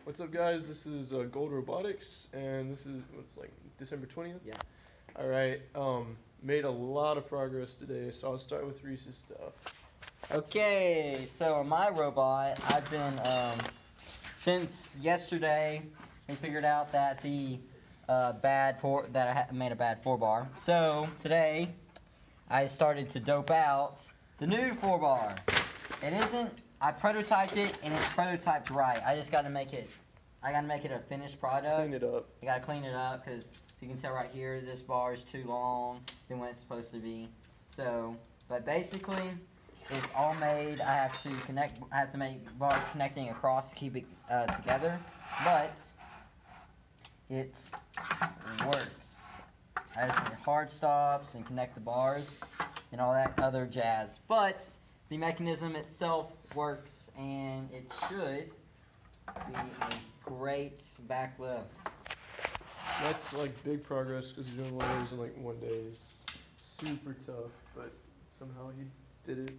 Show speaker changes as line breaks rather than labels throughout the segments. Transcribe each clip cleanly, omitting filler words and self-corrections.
What's up, guys? This is Gold Robotics, and this is what's like December 20th.
Yeah.
All right. Made a lot of progress today, so I'll start with Reese's stuff.
Okay, so on my robot, I've been since yesterday. We figured out that the I made a bad 4-bar. So today, I started to dope out the new 4-bar. It isn't. I prototyped it, and it's prototyped right. I just got to make it. I got to make it a finished product.
Clean it up.
I got to clean it up because if you can tell right here, this bar is too long than what it's supposed to be. So, but basically, it's all made. I have to make bars connecting across to keep it together. But it works. I just need hard stops and connect the bars and all that other jazz. But the mechanism itself works, and it should be a great back lift.
That's like big progress because you're doing one of those in like 1 day. It's super tough, but somehow you did it.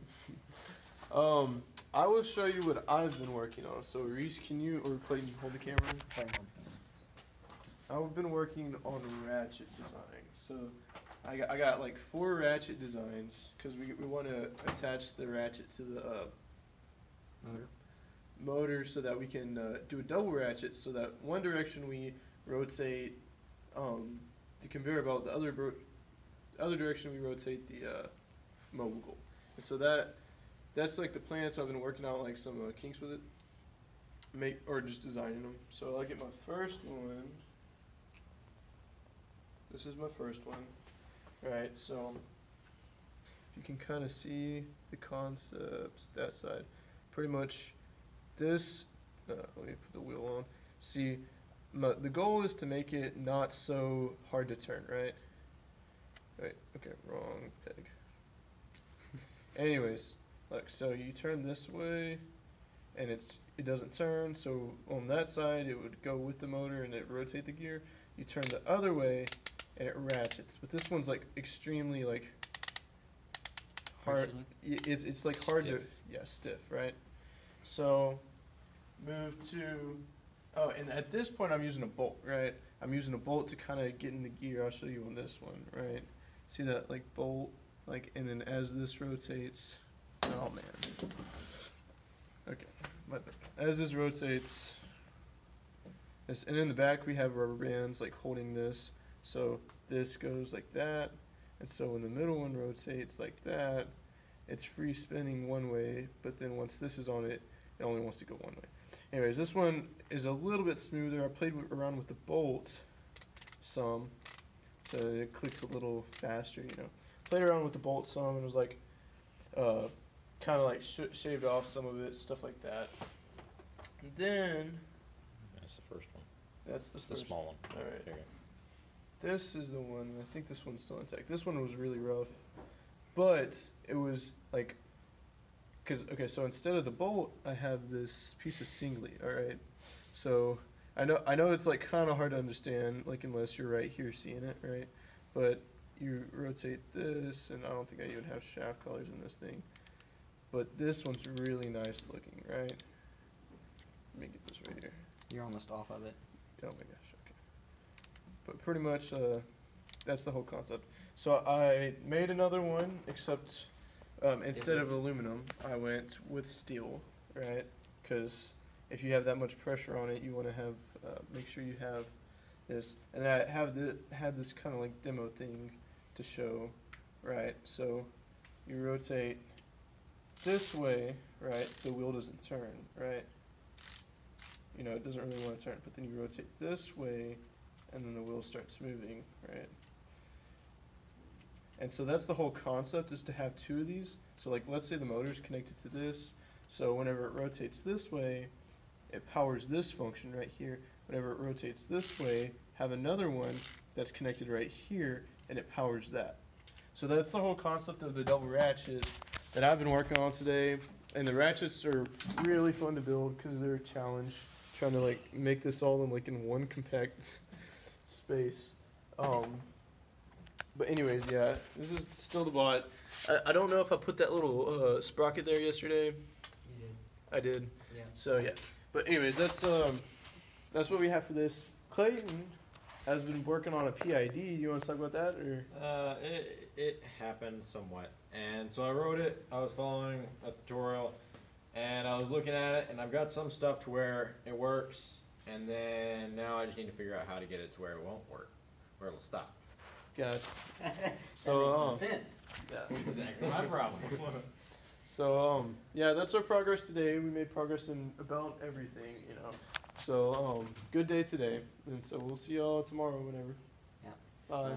I will show you what I've been working on. So Reese, can you or Clayton hold the camera? I've been working on ratchet design. So I got like 4 ratchet designs because we want to attach the ratchet to the motor so that we can do a double ratchet, so that one direction we rotate the conveyor belt, the other direction we rotate the mogul. And so that's like the plan. So I've been working out like some kinks with it, or just designing them. So I'll get my first one. This is my first one. Alright, so you can kind of see the concepts, that side. Pretty much this, let me put the wheel on. See, the goal is to make it not so hard to turn, right? Right, okay, wrong peg. Anyways, look, so you turn this way, and it doesn't turn, so on that side it would go with the motor and it rotate the gear. You turn the other way, and it ratchets. But this one's like extremely like hard. It's like hard to stiff, right? So move to and at this point I'm using a bolt, right? I'm using a bolt to kind of get in the gear. I'll show you on this one, right? See that like bolt, like, and then as this rotates, oh man. Okay, but as this rotates, and in the back we have rubber bands like holding this. So this goes like that, and so when the middle one rotates like that, it's free spinning one way, but then once this is on it, it only wants to go one way. Anyways, this one is a little bit smoother. I played around with the bolt some, so it clicks a little faster, you know. Played around with the bolt some, and was like, kind of like shaved off some of it, stuff like that. And then,
that's the first one.
That's the first
small one.
All right. This is the one. I think this one's still intact. This one was really rough, but it was like, so instead of the bolt, I have this piece of singlet. All right, so I know it's like kind of hard to understand, like unless you're right here seeing it, right? But you rotate this, and I don't think I even have shaft collars in this thing, but this one's really nice looking, right? Let me get this right here.
You're almost off of it.
Oh my gosh. But pretty much, that's the whole concept. So I made another one, except instead of aluminum, I went with steel, right? Because if you have that much pressure on it, you want to have make sure you have this. And I had this kind of like demo thing to show, right? So you rotate this way, right? The wheel doesn't turn, right? You know, it doesn't really want to turn. But then you rotate this way, and then the wheel starts moving, right? And so that's the whole concept, is to have 2 of these. So like, let's say the motor's connected to this, so whenever it rotates this way, it powers this function right here. Whenever it rotates this way, have another one that's connected right here, and it powers that. So that's the whole concept of the double ratchet that I've been working on today. And the ratchets are really fun to build because they're a challenge, trying to like make this all in like in one compact space. But anyways, yeah, this is still the bot. I don't know if I put that little sprocket there yesterday.
You did.
I did.
Yeah.
So yeah. But anyways, that's that's what we have for this. Clayton has been working on a PID. You want to talk about that, or?
It happened somewhat, and so I wrote it. I was following a tutorial, and I was looking at it, and I've got some stuff to where it works, and then now I just need to figure out how to get it to where it won't work, where it'll stop.
Gotcha.
That
So,
makes no sense.
Yeah.
Exactly my problem.
So, yeah, that's our progress today. We made progress in about everything, you know. So, good day today. And so we'll see y'all tomorrow, whenever.
Yeah.
Bye.
Bye.